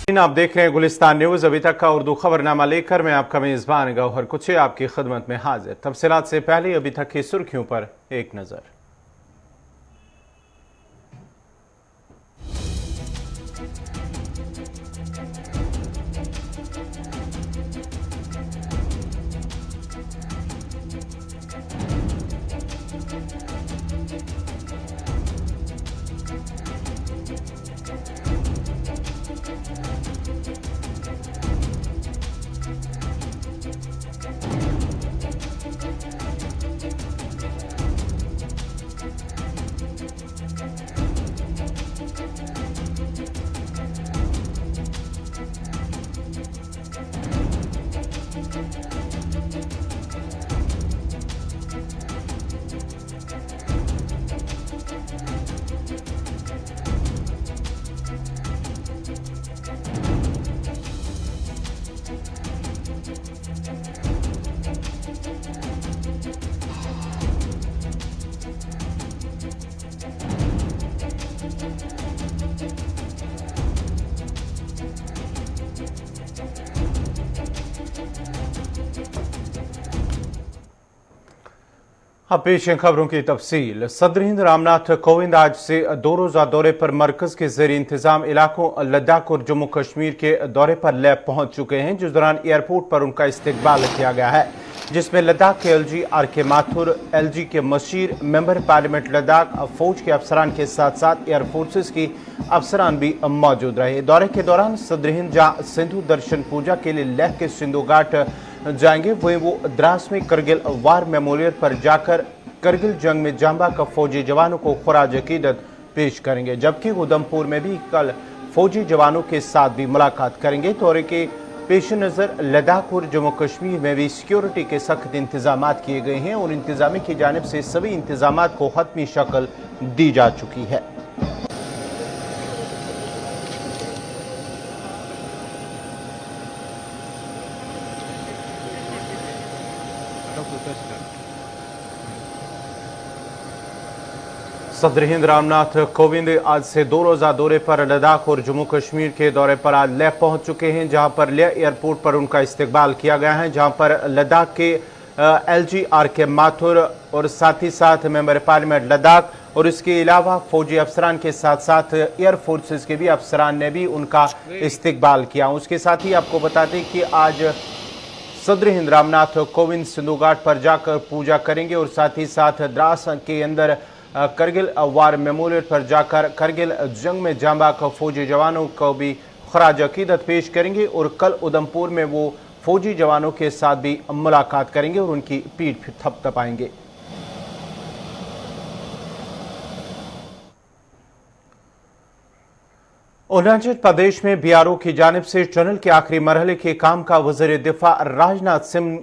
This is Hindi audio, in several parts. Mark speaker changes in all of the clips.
Speaker 1: आप देख रहे हैं गुलिस्तान न्यूज। अभी तक का उर्दू खबरनामा लेकर मैं आपका मेजबान गौहर कुछे आपकी खिदमत में हाजिर। तफसीलात से पहले अभी तक की सुर्खियों पर एक नजर। अब पेश है खबरों की तफसील। सदर हिंद रामनाथ कोविंद आज से 2 रोजा दौरे पर मरकज के ज़ेर इंतजाम इलाकों लद्दाख और जम्मू कश्मीर के दौरे पर लेह पहुंच चुके हैं, जिस दौरान एयरपोर्ट पर उनका इस्तकबाल किया गया है, जिसमें लद्दाख के LG RK माथुर, LG के मशीर, मेंबर पार्लियामेंट लद्दाख, फौज के अफसरान के साथ साथ एयर फोर्सेस की अफसरान भी मौजूद रहे। दौरे के दौरान सदर हिंद जहां सिंधु दर्शन पूजा के लिए लेह के सिंधु घाट जाएंगे, वहीं वो द्रास में करगिल वार मेमोरियल पर जाकर करगिल जंग में जांबा का फौजी जवानों को खराज अकीदत पेश करेंगे, जबकि उधमपुर में भी कल फौजी जवानों के साथ भी मुलाकात करेंगे। दौरे के पेश नज़र लद्दाख और जम्मू कश्मीर में भी सिक्योरिटी के सख्त इंतजाम किए गए हैं और इंतजामिया की जानिब से सभी इंतजाम को हतमी शक्ल दी जा चुकी है। सदर हिंद रामनाथ कोविंद आज से 2 रोजा दौरे पर लद्दाख और जम्मू कश्मीर के दौरे पर आज लेह पहुंच चुके हैं, जहां पर लेह एयरपोर्ट पर उनका इस्तकबाल किया गया है, जहां पर लद्दाख के LG RK माथुर और साथ ही साथ मेंबर पार्लियामेंट लद्दाख और इसके अलावा फौजी अफसरान के साथ साथ एयर फोर्सेस के भी अफसरान ने भी उनका इस्तकबाल किया। उसके साथ ही आपको बता दें कि आज सदर हिंद रामनाथ कोविंद सिंधु घाट पर जाकर पूजा करेंगे और साथ ही साथ द्रास के अंदर करगिल वार मेमोरियल पर जाकर करगिल जंग में जांबा का फौजी जवानों को भी खराज अकीदत पेश करेंगे और कल उधमपुर में वो फौजी जवानों के साथ भी मुलाकात करेंगे और उनकी पीठ थपथपाएंगे। अरुणाचल प्रदेश में BRO की जानिब से टनल के आखिरी मरहले के काम का वज़ीर दिफा राजनाथ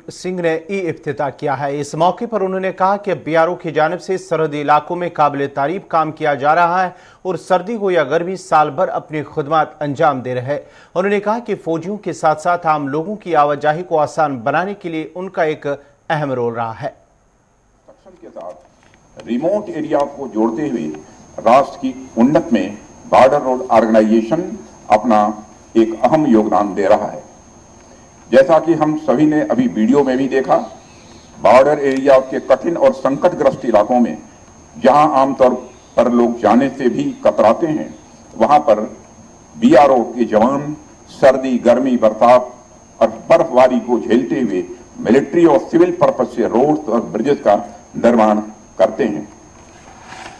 Speaker 1: सिंह ने इफ्तिताह किया है। इस मौके पर उन्होंने कहा कि BRO की जानिब से सरहदी इलाकों में काबिल तारीफ काम किया जा रहा है और सर्दी हो या गर्मी साल भर अपनी खुदमत अंजाम दे रहे हैं। उन्होंने कहा कि फौजियों के साथ साथ आम लोगों की आवाजाही को आसान बनाने के लिए उनका एक अहम रोल रहा है।
Speaker 2: के साथ रिमोट एरिया को जोड़ते हुए राष्ट्र की उन्नति में बॉर्डर रोड ऑर्गेनाइजेशन अपना एक अहम योगदान दे रहा है। जैसा कि हम सभी ने अभी वीडियो में भी देखा, बॉर्डर एरिया के कठिन और संकटग्रस्त इलाकों में जहां आमतौर पर लोग जाने से भी कतराते हैं, वहां पर BRO के जवान सर्दी, गर्मी, बरसात और बर्फबारी को झेलते हुए मिलिट्री और सिविल पर्पज से रोड्स और ब्रिजेस का निर्माण करते हैं।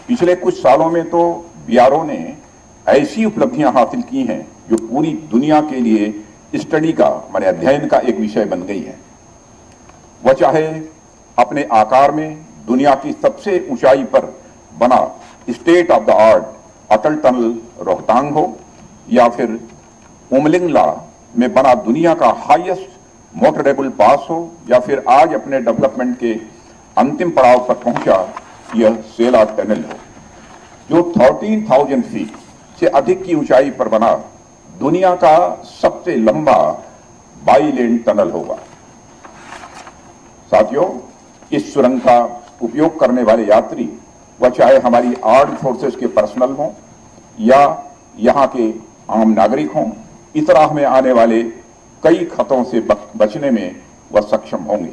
Speaker 2: पिछले कुछ सालों में तो BRO ने ऐसी उपलब्धियां हासिल की हैं जो पूरी दुनिया के लिए स्टडी का माने अध्ययन का एक विषय बन गई है। वह चाहे अपने आकार में दुनिया की सबसे ऊंचाई पर बना state of the art Atal tunnel Rohtang हो या फिर उमलिंगला में बना दुनिया का हाईएस्ट मोटरेबल पास हो या फिर आज अपने डेवलपमेंट के अंतिम पड़ाव पर पहुंचा यह सेला टनल हो, जो 13,000 फीट से अधिक की ऊंचाई पर बना दुनिया का सबसे लंबा बाई लेन टनल होगा। साथियों, इस सुरंग का उपयोग करने वाले यात्री वह चाहे हमारी आर्म्ड फोर्सेस के पर्सनल हों या यहाँ के आम नागरिक हों, इस राह में आने वाले कई खतरों से बचने में वह सक्षम होंगे।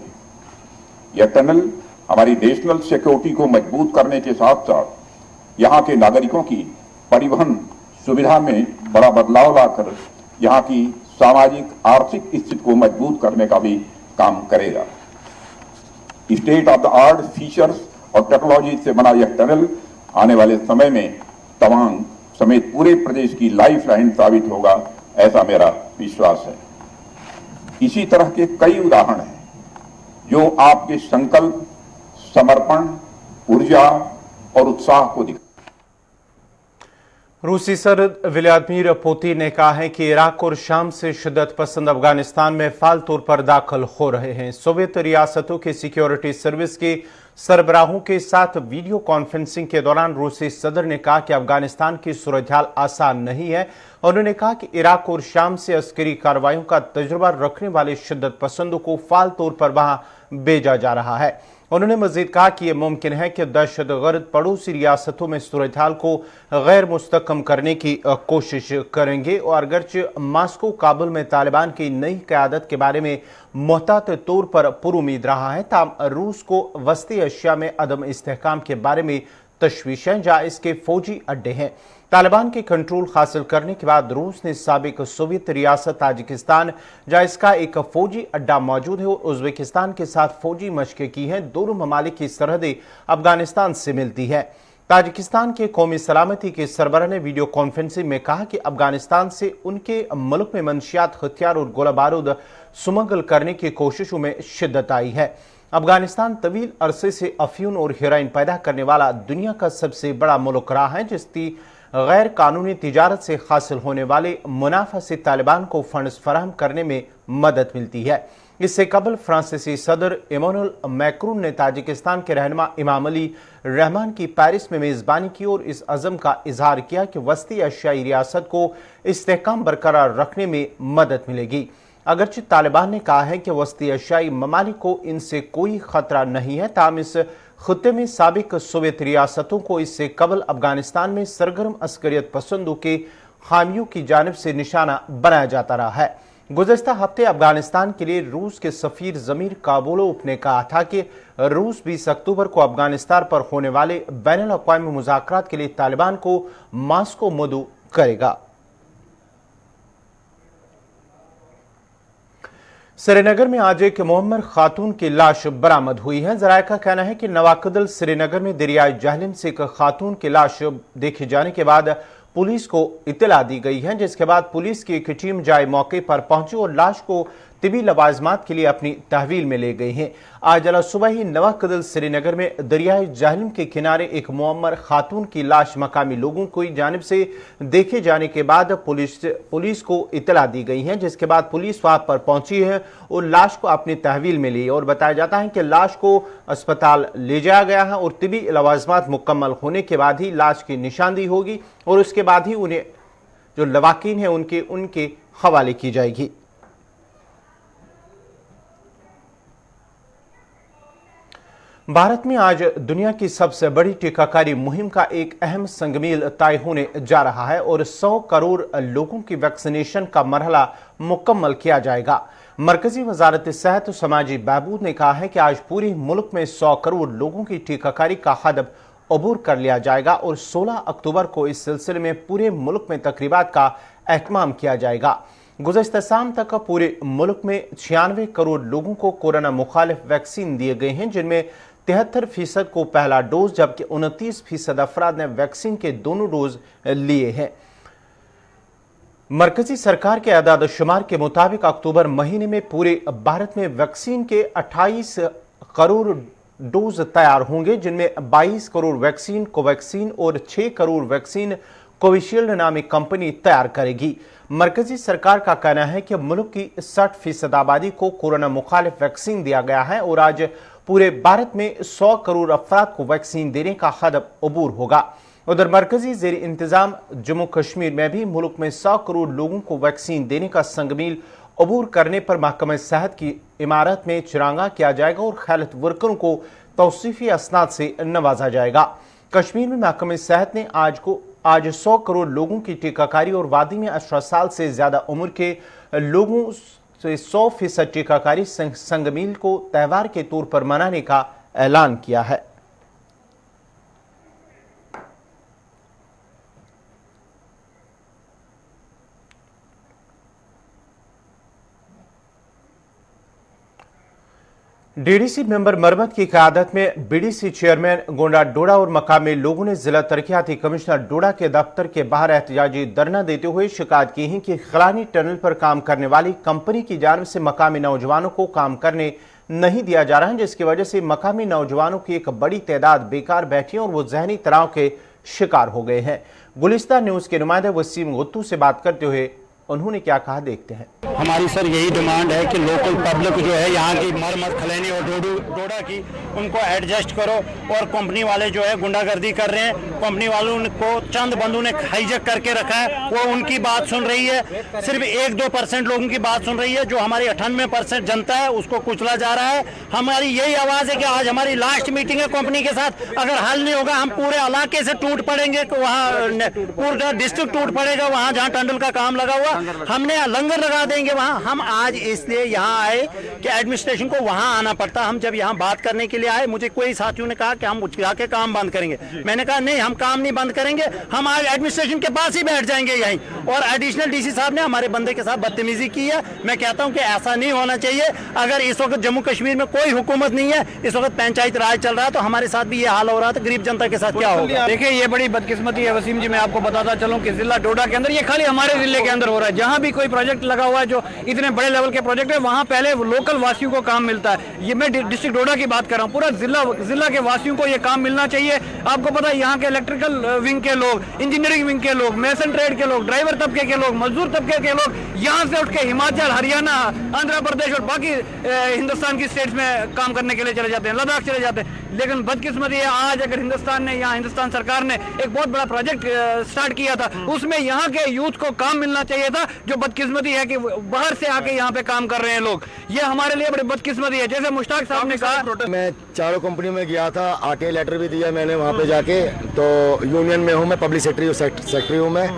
Speaker 2: यह टनल हमारी नेशनल सिक्योरिटी को मजबूत करने के साथ साथ यहाँ के नागरिकों की परिवहन सुविधा में बड़ा बदलाव लाकर यहाँ की सामाजिक आर्थिक स्थिति को मजबूत करने का भी काम करेगा। State of the art features और टेक्नोलॉजी से बना यह टनल आने वाले समय में तवांग समेत पूरे प्रदेश की लाइफलाइन साबित होगा, ऐसा मेरा विश्वास है। इसी तरह के कई उदाहरण हैं जो आपके संकल्प, समर्पण, ऊर्जा और उत्साह को दिखा।
Speaker 1: रूसी सदर व्लादिमीर पुतिन ने कहा है कि इराक और शाम से शिद्दत पसंद अफगानिस्तान में फाल तौर पर दाखिल हो रहे हैं। सोवियत रियासतों की सिक्योरिटी सर्विस के सरबराहों के साथ वीडियो कॉन्फ्रेंसिंग के दौरान रूसी सदर ने कहा कि अफगानिस्तान की सूरत-ए-हाल आसान नहीं है। उन्होंने कहा कि इराक और शाम से अस्करी कार्रवाइयों का तजुर्बा रखने वाले शिद्दत पसंदों को फाल तौर पर वहां भेजा जा रहा है। उन्होंने मजीद कहा कि यह मुमकिन है कि दहशतगर्द पड़ोसी रियासतों में सूरत-ए-हाल को गैर मुस्तकम करने की कोशिश करेंगे और अगरचे मास्को काबुल में तालिबान की नई क़यादत के बारे में मोहतात तौर पर पुरुमीद रहा है, ताम रूस को वस्ती एशिया में अदम इस्तेहकाम के बारे में तशवीश है जहाँ इसके फौजी अड्डे हैं। तालिबान के कंट्रोल हासिल करने के बाद रूस ने साबिक सोवियत रियासत ताजिकिस्तान, जहाँ इसका एक फौजी अड्डा मौजूद है, और उज्बेकिस्तान के साथ फौजी मशकें की हैं। दोनों ममालिक की सरहदें अफगानिस्तान से मिलती है। ताजिकिस्तान के कौमी सलामती के सरबराह ने वीडियो कॉन्फ्रेंसिंग में कहा कि अफगानिस्तान से उनके मुल्क में मंशियात, हथियार और गोला बारूद स्मगल करने की कोशिशों में शिद्दत आई है। अफगानिस्तान तवील अरसे से अफीम और हेरोइन पैदा करने वाला दुनिया का सबसे बड़ा मुल्क रहा है, जिसकी गैर कानूनी तिजारत से हासिल होने वाले मुनाफा से तालिबान को फंड्स फराहम करने में मदद मिलती है। इससे कबल फ्रांसीसी सदर इमानुएल मैक्रोन ने ताजिकिस्तान के रहनुमा इमाम अली रहमान की पेरिस में मेज़बानी की और इस अज़म का इजहार किया कि वस्ती एशियाई रियासत को इस्तेहकाम बरकरार रखने में मदद मिलेगी। अगरचे तालिबान ने कहा है कि वस्ती एशियाई ममालिक को इनसे कोई खतरा नहीं है, ताहम इस खत्ते में साबिक सोवियत रियासतों को इससे कबल अफगानिस्तान में सरगर्म अस्करियत पसंदों के हामियों की जानिब से निशाना बनाया जाता रहा है। गुज़श्ता हफ्ते अफगानिस्तान के लिए रूस के सफीर ज़मीर काबुलोव ने कहा था कि रूस 20 अक्टूबर को अफगानिस्तान पर होने वाले बैनुल अक़वामी मुज़ाकरात के लिए तालिबान को मास्को मदऊ करेगा। श्रीनगर में आज एक मुअम्मर खातून की लाश बरामद हुई है। जराये का कहना है कि नवाकदल श्रीनगर में दरियाए जहलम से एक खातून की लाश देखे जाने के बाद पुलिस को इत्तला दी गई है, जिसके बाद पुलिस की एक टीम जाए मौके पर पहुंची और लाश को तिबी लवाजमात के लिए अपनी तहवील में ले गई हैं। आज अला सुबह ही नवाकदल श्रीनगर में दरियाए जहलम के किनारे एक मुअम्मर खातून की लाश मकामी लोगों की जानिब से देखे जाने के बाद पुलिस को इत्तला दी गई है, जिसके बाद पुलिस वहां पर पहुंची है और लाश को अपनी तहवील में ली और बताया जाता है कि लाश को अस्पताल ले जाया गया है और तिबी लवाजमात मुकम्मल होने के बाद ही लाश की निशानदेही होगी और उसके बाद ही उन्हें जो लवाकिन है उनके हवाले की जाएगी। भारत में आज दुनिया की सबसे बड़ी टीकाकारी मुहिम का एक अहम संगमील तय होने जा रहा है और 100 करोड़ लोगों की वैक्सीनेशन का मरहला मुकम्मल किया जाएगा। मरकजी वजारत सेहत और समाजी बहबूद ने कहा है कि आज पूरे मुल्क में 100 करोड़ लोगों की टीकाकारी का हदफ अबूर कर लिया जाएगा और 16 अक्टूबर को इस सिलसिले में पूरे मुल्क में तकरीबात का एहतमाम किया जाएगा। गुज़श्ता शाम तक पूरे मुल्क में 96 करोड़ लोगों को कोरोना मुखालिफ वैक्सीन दिए गए हैं, जिनमें 73% को पहला डोज जबकि 29% अफराद ने वैक्सीन के दोनों डोज लिए हैं। मरकजी सरकार के आदाद शुमार के मुताबिक अक्टूबर महीने में पूरे भारत में वैक्सीन के 28 करोड़ डोज तैयार होंगे, जिनमें 22 करोड़ वैक्सीन कोवैक्सीन और 6 करोड़ वैक्सीन कोविशील्ड नामी कंपनी तैयार करेगी। मरकजी सरकार का कहना है कि मुल्क की 60% आबादी को कोरोना मुखालिफ वैक्सीन दिया गया है और आज पूरे भारत में 100 करोड़ अफराद को वैक्सीन देने का हदफ अबूर होगा। उधर मरकजी ज़ेर इंतजाम जम्मू कश्मीर में भी मुल्क में 100 करोड़ लोगों को वैक्सीन देने का संगमील अबूर करने पर महकमा सेहत की इमारत में चिरांगा किया जाएगा और खैरत वर्करों को तौसीफी असनाद से नवाजा जाएगा। कश्मीर में महकमा सेहत ने आज को आज 100 करोड़ लोगों की टीकाकारी और वादी में 18 साल से ज्यादा उम्र के लोगों से 100% टीकाकारी संगमील को त्यौहार के तौर पर मनाने का ऐलान किया है। डीडीसी मेंबर मरमत की क़यादत में बीडीसी चेयरमैन गोंडा डोडा और मकामी लोगों ने जिला तरक्याती कमिश्नर डोडा के दफ्तर के बाहर एहतजाजी धरना देते हुए शिकायत की है कि खिलानी टनल पर काम करने वाली कंपनी की जानिब से मकामी नौजवानों को काम करने नहीं दिया जा रहा है, जिसकी वजह से मकामी नौजवानों की एक बड़ी तादाद बेकार बैठी है और वो जहनी तनाव के शिकार हो गए हैं। गुलिस्तान न्यूज के नुमाइंदे वसीम गुत्तू से बात करते हुए उन्होंने क्या कहा, देखते हैं।
Speaker 3: हमारी सर यही डिमांड है कि लोकल पब्लिक जो है यहाँ की मरमत खलैनी और डोडा की उनको एडजस्ट करो, और कंपनी वाले जो है गुंडागर्दी कर रहे हैं। कंपनी वालों को चंद बंदों ने हाईजैक करके रखा है, वो उनकी बात सुन रही है, सिर्फ 1-2% लोगों की बात सुन रही है। जो हमारी 98% जनता है उसको कुचला जा रहा है। हमारी यही आवाज़ है कि आज हमारी लास्ट मीटिंग है कंपनी के साथ, अगर हल नहीं होगा हम पूरे इलाके से टूट पड़ेंगे, वहाँ पूरा डिस्ट्रिक्ट टूट पड़ेगा। वहाँ जहाँ टंडल का काम लगा हुआ हमने लंगर लगा देंगे वहां। हम आज इसलिए यहां आए कि एडमिनिस्ट्रेशन को वहां आना पड़ता। हम जब यहां बात करने के लिए आए, मुझे कोई साथियों ने कहा कि हम जाके काम बंद करेंगे। मैंने कहा नहीं, हम काम नहीं बंद करेंगे, हम आज एडमिनिस्ट्रेशन के पास ही बैठ जाएंगे यहीं। और एडिशनल डीसी साहब ने हमारे बंदे के साथ बदतमीजी की है। मैं कहता हूं कि ऐसा नहीं होना चाहिए। अगर इस वक्त जम्मू कश्मीर में कोई हुकूमत नहीं है, इस वक्त पंचायत राज चल रहा है, तो हमारे साथ भी ये हाल हो रहा था, गरीब जनता के साथ क्या होगा।
Speaker 4: देखिए ये बड़ी बदकिस्मती है वसीम जी, मैं आपको बताता चलूं कि जिला डोडा के अंदर, ये खाली हमारे जिले के अंदर हो रहा है, जहां भी कोई प्रोजेक्ट लगा हुआ है जो इतने बड़े लेवल के प्रोजेक्ट है, वहां पहले लोकल वासियों को काम मिलता है। ये मैं डिस्ट्रिक्ट डोडा की बात कर रहा हूं, पूरा जिला के वासियों को ये काम मिलना चाहिए। आपको पता है यहाँ के इलेक्ट्रिकल विंग के लोग, इंजीनियरिंग विंग के लोग, मेसन ट्रेड के लोग, ड्राइवर तबके के लोग, मजदूर तबके के लोग यहाँ से उठ के हिमाचल, हरियाणा, आंध्र प्रदेश और बाकी हिंदुस्तान की स्टेट्स में काम करने के लिए चले जाते हैं, लद्दाख चले जाते हैं। लेकिन बदकिस्मती है, आज अगर हिंदुस्तान ने, यहाँ हिंदुस्तान सरकार ने एक बहुत बड़ा प्रोजेक्ट स्टार्ट किया था, उसमें यहाँ के यूथ को काम मिलना चाहिए था। जो बदकिस्मती है कि बाहर से आके यहाँ पे काम कर रहे हैं लोग, ये हमारे लिए बड़ी बदकिस्मती है। जैसे मुश्ताक साहब ने कहा,
Speaker 3: मैं चारों कंपनी में गया था, आरटीआई लेटर भी दिया मैंने वहाँ पे जाके। तो यूनियन में हूँ मैं, पब्लिक सेक्रेटरी हूँ मैं,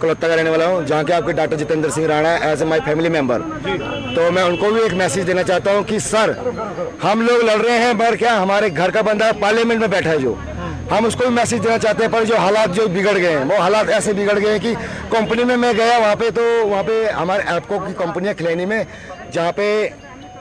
Speaker 3: कलकत्ता का रहने वाला हूँ, जहाँ के आपके डॉक्टर जितेंद्र सिंह राणा है as a my family member. तो मैं उनको भी एक मैसेज देना चाहता हूँ कि सर, हम लोग लड़ रहे हैं, पर क्या हमारे घर का बंदा पार्लियामेंट में बैठा है, जो हम उसको भी मैसेज देना चाहते हैं। पर जो हालात जो बिगड़ गए हैं, वो हालात ऐसे बिगड़ गए हैं कि कंपनी में मैं गया वहाँ पे, तो वहाँ पे हमारे एपको की कंपनी है खिलैनी में, जहाँ पे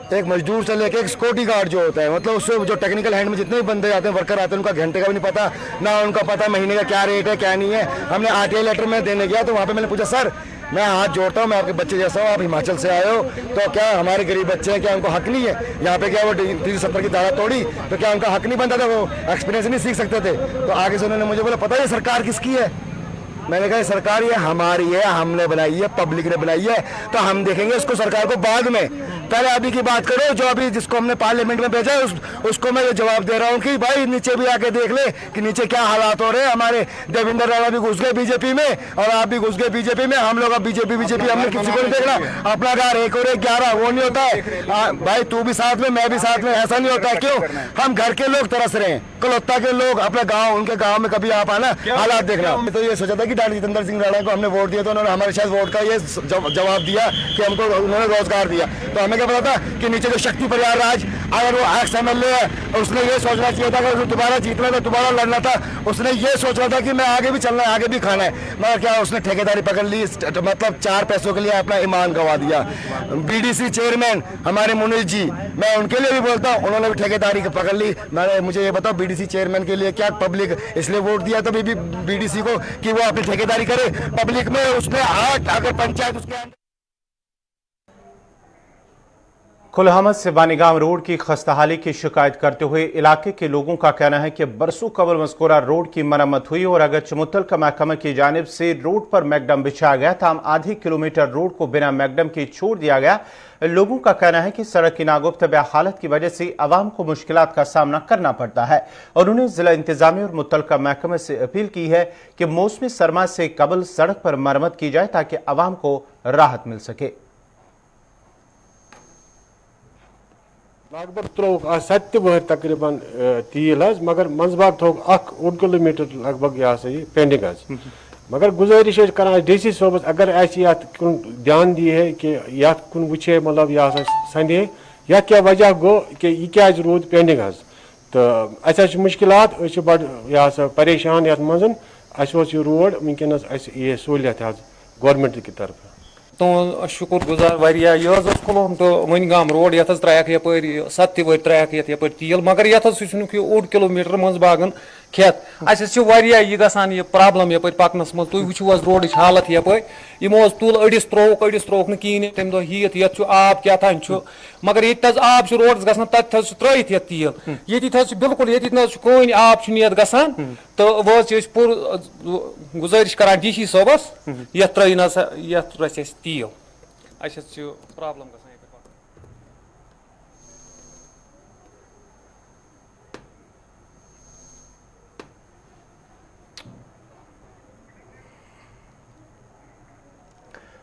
Speaker 3: एक मजदूर से लेके एक सिक्योरिटी गार्ड जो होता है, मतलब उससे जो टेक्निकल हैंड में जितने भी बंदे आते हैं, वर्कर आते हैं, उनका घंटे का भी नहीं पता, ना उनका पता महीने का क्या रेट है क्या नहीं है। हमने आरटीआई लेटर में देने गया, तो वहाँ पे मैंने पूछा, सर मैं हाथ जोड़ता हूँ, मैं आपके बच्चे जैसा हूँ, आप हिमाचल से आए हो, तो क्या हमारे गरीब बच्चे हैं, क्या उनको हक नहीं है यहाँ पे? क्या वो 370 की धारा तोड़ी तो क्या उनका हक नहीं बनता था? वो एक्सपीरियंस नहीं सीख सकते थे? तो आगे से उन्होंने मुझे बोला, पता है सरकार किसकी है? मैंने कहा सरकार ये हमारी है, हमने बनाई है, पब्लिक ने बनाई है, तो हम देखेंगे उसको सरकार को बाद में। पहले अभी की बात करो, जो अभी जिसको हमने पार्लियामेंट में भेजा है उसको मैं ये जवाब दे रहा हूँ कि भाई नीचे भी आके देख ले कि नीचे क्या हालात हो रहे हैं। हमारे देवेंद्र राणा भी घुस गए बीजेपी में और आप भी घुस गए बीजेपी में। हम लोग अब बीजेपी हमने किसी को नहीं देखना। अपना घर 1 और 1 11 वो नहीं होता है भाई, तू भी साथ में मैं भी साथ में, ऐसा नहीं होता है। क्यों? हम घर के लोग तरस रहे हैं, कलकत्ता के लोग अपने गाँव, उनके गाँव में कभी आप आना, हालात देखना। तो ये सोचा था कि डॉक्टर जितेंद्र सिंह राणा को हमने वोट दिया, तो उन्होंने हमारे शायद वोट का ये जवाब दिया कि हमको उन्होंने रोजगार दिया। तो हमें क्या पता था कि नीचे जो शक्ति परिवार राज, अगर वो एक्स एमएलए है, उसने ये सोचना चाहिए था, अगर दोबारा जीतना था, दोबारा लड़ना था, उसने ये सोचना था कि मैं आगे भी चलना है, आगे भी खाना है। मगर क्या उसने ठेकेदारी पकड़ ली, मतलब 4 पैसों के लिए अपना ईमान गंवा दिया। बीडीसी चेयरमैन हमारे मुनीष जी, मैं उनके लिए भी बोलता हूँ, उन्होंने भी ठेकेदारी पकड़ ली। मुझे ये बताओ, बीडीसी चेयरमैन के लिए क्या पब्लिक इसलिए वोट दिया था बीडीसी को कि वो अपनी ठेकेदारी करे पब्लिक में? उसने 8 अगर पंचायत उसके अंदर।
Speaker 1: कुल अहमद से बानीगाम रोड की खस्ताहाली की शिकायत करते हुए इलाके के लोगों का कहना है कि बरसों कबल मज़कूरा रोड की मरम्मत हुई और अगर मुतल्लिका महकमा की जानिब से रोड पर मैकडम बिछाया गया, तमाम आधे किलोमीटर रोड को बिना मैकडम के छोड़ दिया गया। लोगों का कहना है कि सड़क की नागुफ्तबा हालत की वजह से आवाम को मुश्किलात का सामना करना पड़ता है और उन्हें जिला इंतजामिया और मुतल्लिका महकमे से अपील की है कि मौसमी सरमा से कबल सड़क पर मरम्मत की जाए ताकि आवाम को राहत मिल सके।
Speaker 5: लगभग त्रोक 7 वहर तकरीबन तील, मगर मंजबाग थोक 1 किलोमीटर लगभग यह पेंडिंग मगर गुजारिश कर DC सोबस अगर कुन ध्यान दी है कि कुन वुचे मतलब यह संदे या क्या वजह गो कि यह क्या रूद पेंडिंग तो अस मुश्किलात बड़ यह परेशान ये मज यह रोड वनकस ये सहूलियत गवर्नमेंट की तरफ
Speaker 6: तो शुक्र गुजार वारिया यह कुलम तो वन गाम रोड ये त्रैक यप 7 वर त्रैक यप तील मगर ये ओड किलोमीटर मज बागन खेत अस यह गसान यह प्रॉब्लम यप पकनस मज तुम वो रोड हालत यप यमो तुल अड़िस त्रोक न कहें तम दह हीत ये आब क्या थान मगर ये आब रोड ग तथ त्रत ये तील ये बिल्कुल ये कहीं आब ये गसान तो वो पुर गुजारिश कर DC सोबस ये त्र तील अस प्रॉब्लम ग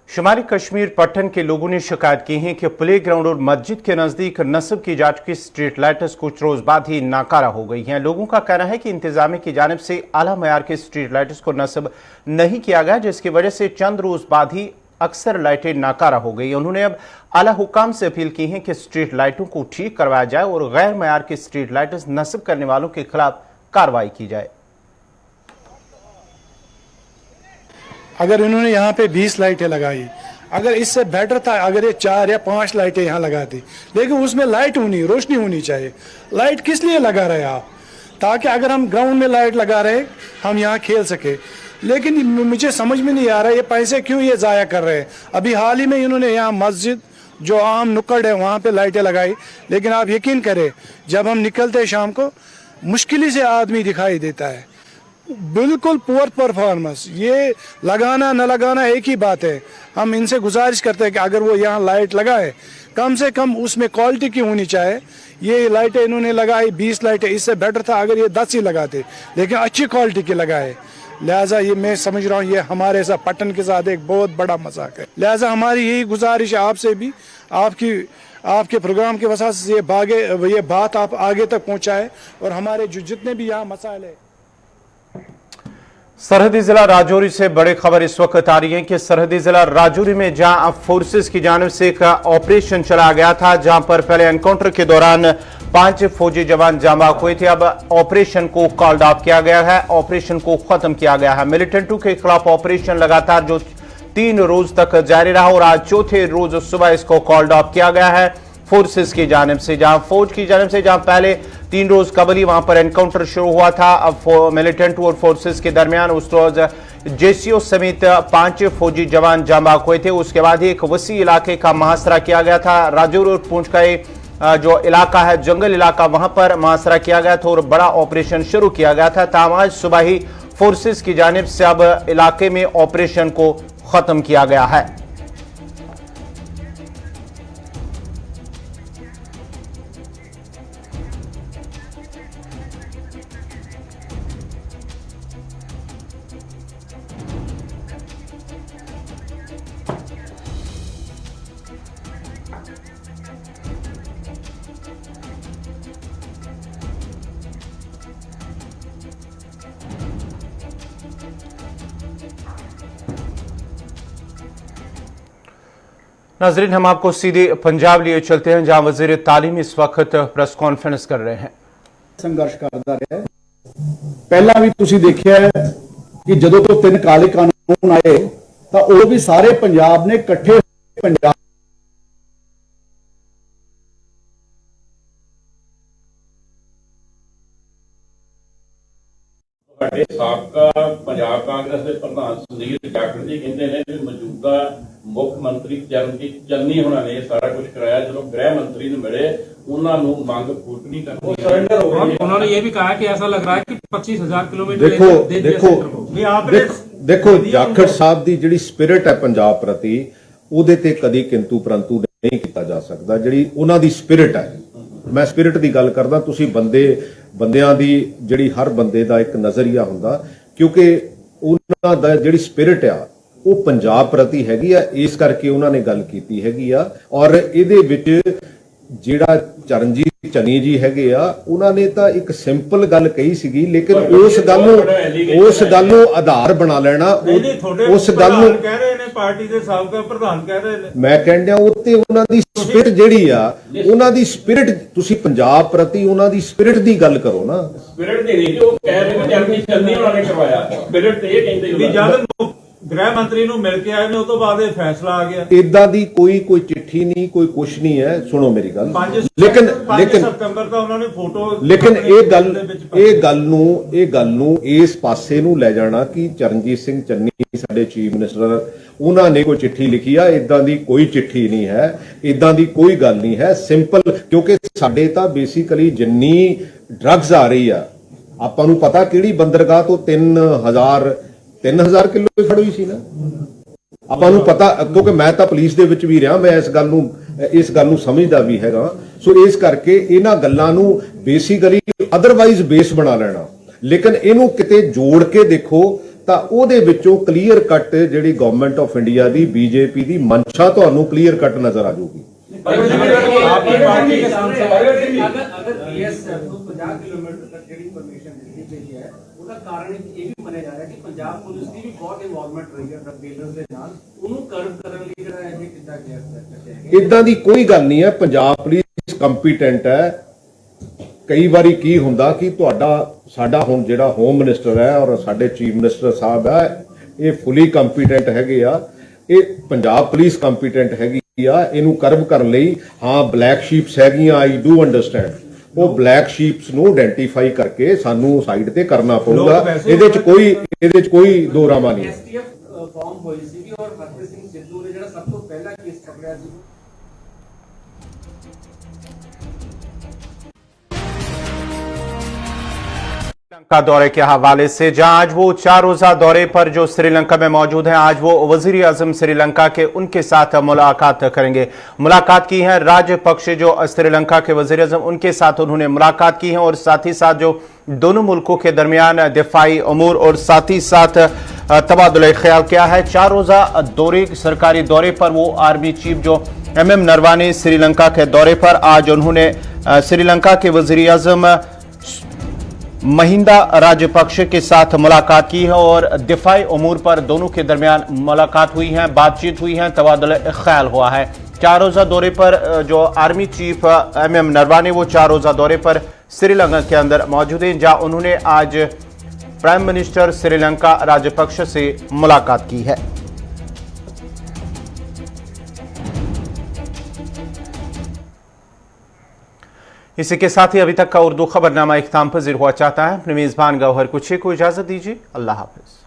Speaker 1: शुमारी कश्मीर पट्टन के लोगों ने शिकायत की है कि प्ले ग्राउंड और मस्जिद के नजदीक नस्ब की जा चुकी स्ट्रीट लाइट्स कुछ रोज बाद ही नाकारा हो गई हैं। लोगों का कहना है कि इंतजामिया की जानिब से आला मयार की स्ट्रीट लाइट्स को नस्ब नहीं किया गया, जिसकी वजह से चंद रोज बाद ही अक्सर लाइटें नाकारा हो गई। उन्होंने अब आला हुकाम से अपील की है कि स्ट्रीट लाइटों को ठीक करवाया जाए और गैर मयार की स्ट्रीट लाइट्स नस्ब करने वालों के खिलाफ कार्रवाई की जाए।
Speaker 7: अगर इन्होंने यहाँ पे 20 लाइटें लगाई, अगर इससे बेटर था अगर ये 4 या 5 लाइटें यहाँ लगाती, लेकिन उसमें लाइट रोशनी होनी चाहिए। लाइट किस लिए लगा रहे आप? ताकि अगर हम ग्राउंड में लाइट लगा रहे हम यहाँ खेल सके। लेकिन मुझे समझ में नहीं आ रहा ये पैसे क्यों ये ज़ाया कर रहे हैं। अभी हाल ही में इन्होंने यहाँ मस्जिद जो आम नुक्कड़ है वहाँ पे लाइटें लगाई, लेकिन आप यकीन करें जब हम निकलते शाम को मुश्किल से आदमी दिखाई देता है। बिल्कुल पुअर परफॉर्मेंस। ये लगाना न लगाना एक ही बात है। हम इनसे गुजारिश करते हैं कि अगर वो यहाँ लाइट लगाए कम से कम उसमें क्वालिटी की होनी चाहिए। ये लाइटें इन्होंने लगाई 20 लाइटें, इससे बेटर था अगर ये 10 ही लगाते, लेकिन अच्छी क्वालिटी की लगाए। लिहाजा ये मैं समझ रहा हूँ ये हमारे साथ पट्टन के साथ एक बहुत बड़ा मजाक है। लिहाजा हमारी यही गुजारिश है आपसे भी, आपके प्रोग्राम के वजह से ये बात आप आगे तक पहुँचाए और हमारे जो जितने भी यहाँ मसाइल है।
Speaker 1: सरहदी जिला राजौरी से बड़ी खबर इस वक्त आ रही है कि सरहदी जिला राजौरी में जहां फोर्सेस की जानिब से एक ऑपरेशन चला गया था, जहां पर पहले एनकाउंटर के दौरान 5 फौजी जवान जाँ बाग हुए थे। अब ऑपरेशन को कॉल्ड ऑफ किया गया है, ऑपरेशन को खत्म किया गया है। मिलिटेंटों के खिलाफ ऑपरेशन लगातार जो 3 रोज तक जारी रहा और आज चौथे रोज सुबह इसको कॉल्ड ऑफ किया गया है फोर्सेस की जानिब से। जहां फौज की जानिब से जहां पहले 3 रोज कबल ही वहां पर एनकाउंटर शुरू हुआ था, अब मिलिटेंट और फोर्सेस के दरमियान उस रोज JCO समेत 5 फौजी जवान जाँ बाग हुए थे। उसके बाद ही एक वसी इलाके का मुहासरा किया गया था। राजौरी और पूंछ का जो इलाका है जंगल इलाका, वहां पर मुहासरा किया गया था और बड़ा ऑपरेशन शुरू किया गया था। ताहम आज सुबह ही फोर्सेस की जानिब से अब इलाके में ऑपरेशन को खत्म किया गया है। नाजरीन, हम आपको सीधे पंजाब लिए चलते हैं, जहां वजीर तालीम इस वक्त प्रेस कॉन्फ्रेंस कर रहे हैं।
Speaker 8: संघर्ष करता रहा है। पहला भी तुसी देखिया है कि जदों तो 3 काले कानून आए तो वो भी सारे पंजाब ने इकट्ठे पंजाब
Speaker 9: ਸਾਬਕਾ ਪੰਜਾਬ ਕਾਂਗਰਸ ਦੇ ਪ੍ਰਧਾਨ ਸੁਨੀਲ ਜਾਖੜ ਜੀ ਕਹਿੰਦੇ ਨੇ ਕਿ ਮੌਜੂਦਾ ਮੁੱਖ ਮੰਤਰੀ ਚਰਨਜੀਤ ਚੰਨੀ ਹੋਣਾ ਨੇ ਸਾਰਾ ਕੁਝ ਕਰਾਇਆ। ਜਦੋਂ ਗ੍ਰਹਿ ਮੰਤਰੀ ਨੂੰ ਮਿਲੇ ਉਹਨਾਂ ਨੂੰ ਮੰਗ ਪੂਰੀ ਨਹੀਂ ਕਰਨੀ ਸਰੈਂਡਰ हो गई।
Speaker 10: उन्होंने ये भी कहा कि ऐसा लग रहा है कि 25,000
Speaker 8: किलोमीटर देखो जाखड़ साहब ਦੀ ਜਿਹੜੀ ਸਪਿਰਿਟ ਹੈ ਪੰਜਾਬ ਪ੍ਰਤੀ ਉਹਦੇ ਤੇ ਕਦੀ ਕਿੰਤੂ ਪਰੰਤੂ ਨਹੀਂ ਕੀਤਾ ਜਾ ਸਕਦਾ। ਜਿਹੜੀ ਉਹਨਾਂ ਦੀ ਸਪਿਰਿਟ ਹੈ, ਮੈਂ ਸਪਿਰਿਟ ਦੀ ਗੱਲ ਕਰਦਾ। ਤੁਸੀਂ ਬੰਦਿਆਂ ਦੀ ਜਿਹੜੀ ਹਰ ਬੰਦੇ ਦਾ ਇੱਕ ਨਜ਼ਰੀਆ ਹੁੰਦਾ, ਕਿਉਂਕਿ ਉਹਨਾਂ ਦਾ ਜਿਹੜੀ ਸਪਿਰਿਟ ਆ ਉਹ ਪੰਜਾਬ ਪ੍ਰਤੀ ਹੈਗੀ ਆ, ਇਸ ਕਰਕੇ ਉਹਨਾਂ ਨੇ ਗੱਲ ਕੀਤੀ ਹੈਗੀ ਆ। ਔਰ ਇਹਦੇ ਵਿੱਚ ਜਿਹੜਾ ਚਰਨਜੀਤ ਚੰਨੀ ਜੀ ਹੈਗੇ ਆ ਉਹਨਾਂ ਨੇ ਤਾਂ ਇੱਕ ਸਿੰਪਲ ਗੱਲ ਕਹੀ ਸੀਗੀ, ਲੇਕਿਨ ਉਸ ਗੱਲ ਨੂੰ ਆਧਾਰ ਬਣਾ ਲੈਣਾ, ਉਸ ਗੱਲ ਨੂੰ
Speaker 10: ਕਹਿ ਰਹੇ ਨੇ ਪਾਰਟੀ ਦੇ ਸਾਬਕਾ ਪ੍ਰਧਾਨ ਕਹਿ ਰਹੇ ਨੇ।
Speaker 8: ਮੈਂ ਕਹਿੰਦਾ ਉੱਤੇ ਉਹਨਾਂ ਦੀ ਸਪਿਰਿਟ ਜਿਹੜੀ ਆ, ਉਹਨਾਂ ਦੀ ਸਪਿਰਿਟ, ਤੁਸੀਂ ਪੰਜਾਬ ਪ੍ਰਤੀ ਉਹਨਾਂ ਦੀ ਸਪਿਰਿਟ ਦੀ ਗੱਲ ਕਰੋ ਨਾ।
Speaker 9: ਸਪਿਰਿਟ ਦੀ ਨਹੀਂ, ਉਹ ਕਹਿ ਰਹੇ ਨੇ ਚਰਨਜੀਤ ਚੰਨੀ ਉਹਨਾਂ ਨੇ ਕਰਵਾਇਆ, ਸਪਿਰਿਟ ਤੇ ਇਹ ਕਹਿੰਦੇ
Speaker 10: ਵੀ ਜਦ ਗ੍ਰਹਿ ਮੰਤਰੀ ਨੂੰ ਮਿਲ ਕੇ ਆਏ ਨੇ ਉਸ ਤੋਂ ਬਾਅਦ ਇਹ ਫੈਸਲਾ ਆ ਗਿਆ।
Speaker 8: ਇਦਾਂ ਦੀ ਕੋਈ ਚਿੱਠੀ ਨਹੀਂ, ਕੋਈ ਕੁਛ ਨਹੀਂ ਹੈ। ਸੁਣੋ ਮੇਰੀ ਗੱਲ,
Speaker 10: 5 ਸਤੰਬਰ ਦਾ ਉਹਨਾਂ ਨੇ ਫੋਟੋ,
Speaker 8: ਲੇਕਿਨ ਇਹ ਗੱਲ ਨੂੰ ਇਸ ਪਾਸੇ ਨੂੰ ਲੈ ਜਾਣਾ ਕਿ ਚਰਨਜੀਤ ਸਿੰਘ ਚੰਨੀ ਸਾਡੇ ਚੀਫ ਮਿਨਿਸਟਰ, ਉਹਨਾਂ ਨੇ ਕੋਈ ਚਿੱਠੀ ਲਿਖੀ ਆ, ਇਦਾਂ ਦੀ ਕੋਈ ਚਿੱਠੀ ਨਹੀਂ ਹੈ, ਇਦਾਂ ਦੀ ਕੋਈ ਗੱਲ ਨਹੀਂ ਹੈ। ਸਿੰਪਲ, ਕਿਉਂਕਿ ਸਾਡੇ ਤਾਂ ਬੇਸਿਕਲੀ ਜਿੰਨੀ ਡਰੱਗਸ ਆ ਰਹੀ ਆ, ਆਪਾਂ ਨੂੰ ਪਤਾ ਕਿਹੜੀ ਬੰਦਰਗਾਹ ਤੋਂ 3000 ਕਿਲੋ ਫੜ ਹੋਈ ਸੀ ਨਾ, ਆਪਾਂ ਨੂੰ ਪਤਾ, ਕਿਉਂਕਿ ਮੈਂ ਤਾਂ ਪੁਲਿਸ ਦੇ ਵਿੱਚ ਵੀ ਰਿਹਾ, ਮੈਂ ਇਸ ਗੱਲ ਨੂੰ ਸਮਝਦਾ ਵੀ ਹੈਗਾ। ਸੋ ਇਸ ਕਰਕੇ ਇਹਨਾਂ ਗੱਲਾਂ ਨੂੰ ਬੇਸਿਕਲੀ ਅਦਰਵਾਈਜ਼ ਬੇਸ ਬਣਾ ਲੈਣਾ, ਲੇਕਿਨ ਇਹਨੂੰ ਕਿਤੇ ਜੋੜ ਕੇ ਦੇਖੋ ਤਾਂ ਉਹਦੇ ਵਿੱਚੋਂ ਕਲੀਅਰ ਕੱਟ ਜਿਹੜੀ government of India the, BJP ਦੀ ਮਨਸ਼ਾ ਤੁਹਾਨੂੰ ਕਲੀਅਰ ਕੱਟ ਨਜ਼ਰ ਆ ਜਾਊਗੀ।
Speaker 10: ਉਹਦਾ ਕਾਰਨ ਇਹ ਵੀ ਮੰਨਿਆ ਜਾ ਰਿਹਾ ਕਿ ਪੰਜਾਬ ਪੁਲਿਸ ਦੀ ਵੀ ਬਹੁਤ ਇਨਵੋਲਵਮੈਂਟ ਰਹੀ ਹੈ ਡਰੱਗ ਡੀਲਰਸ ਦੇ ਨਾਲ, ਉਹਨੂੰ ਕਰਬ ਕਰਨ ਲਈ ਜਿਹੜਾ ਇਹ ਕਿੱਦਾਂ ਗਿਆ।
Speaker 8: ਇਦਾਂ ਦੀ ਕੋਈ ਗੱਲ ਨਹੀਂ ਹੈ, ਪੰਜਾਬ ਪੁਲਿਸ ਕੰਪੀਟੈਂਟ ਹੈ। ਕਈ ਵਾਰੀ ਕੀ ਹੁੰਦਾ ਕਿ ਸਾਡਾ ਹੁਣ ਜਿਹੜਾ ਹੋਮ ਮਿਨਿਸਟਰ ਹੈ ਔਰ ਸਾਡੇ ਚੀਫ ਮਿਨਿਸਟਰ ਸਾਹਿਬ ਹੈ, ਇਹ ਫੁੱਲੀ ਕੰਪੀਟੈਂਟ ਹੈਗੇ ਆ। ਇਹ ਪੰਜਾਬ ਪੁਲਿਸ ਕੰਪੀਟੈਂਟ ਹੈਗੀ ਆ ਇਹਨੂੰ ਕਰਬ ਕਰਨ ਲਈ। ਹਾਂ, ਬਲੈਕ ਸ਼ੀਪਸ ਹੈਗੀਆਂ, ਆਈ ਡੂ ਅੰਡਰਸਟੈਂਡ, ਉਹ ਬਲੈਕ ਸ਼ੀਪਸ ਨੂੰ ਆਇਡੈਂਟੀਫਾਈ ਕਰਕੇ ਸਾਨੂੰ ਸਾਈਡ ਤੇ ਕਰਨਾ ਪਊਗਾ। ਇਹਦੇ ਚ ਕੋਈ ਦੋ ਰਾਮਾ ਨਹੀਂ।
Speaker 10: ਐਸਟੀਐਫ ਫਾਰਮ ਹੋਈ ਸੀ ਔਰ ਹਰਪ੍ਰੀਤ ਸਿੰਘ ਸਿੱਧੂ ਨੇ ਜਿਹੜਾ ਸਭ ਤੋਂ ਪਹਿਲਾ ਕੇਸ ਪਕੜਿਆ ਸੀ।
Speaker 1: श्रीलंका दौरे के हवाले से, जहां आज वो 4 रोजा दौरे पर जो श्रीलंका में मौजूद हैं, आज वो वजीर आजम श्रीलंका के उनके साथ मुलाकात करेंगे। मुलाकात की है राजपक्षे जो श्रीलंका के वजीर आजम, उनके साथ उन्होंने मुलाकात की है और साथ ही साथ जो दोनों मुल्कों के दरमियान दिफाई अमूर और साथ ही साथ तबादुल ख्याल किया है। 4 रोजा दौरे, सरकारी दौरे पर वो आर्मी चीफ जो MM नरवाने श्रीलंका के दौरे पर, आज उन्होंने श्रीलंका के वजीर आजम महिंदा राजपक्षे के साथ मुलाकात की है और दिफाई अमूर पर दोनों के दरमियान मुलाकात हुई है, बातचीत हुई है, तबादुल ख्याल हुआ है। 4 रोजा दौरे पर जो आर्मी चीफ MM नरवाने, वो 4 रोजा दौरे पर श्रीलंका के अंदर मौजूद हैं, जहां उन्होंने आज प्राइम मिनिस्टर श्रीलंका राजपक्षे से मुलाकात की है। इसी के साथ ही अभी तक का उर्दू खबरनामा इख्तिताम पज़ीर हुआ चाहता है। अपने मेज़बान गौहर कुछे को इजाज़त दीजिए। अल्लाह हाफ़िज़।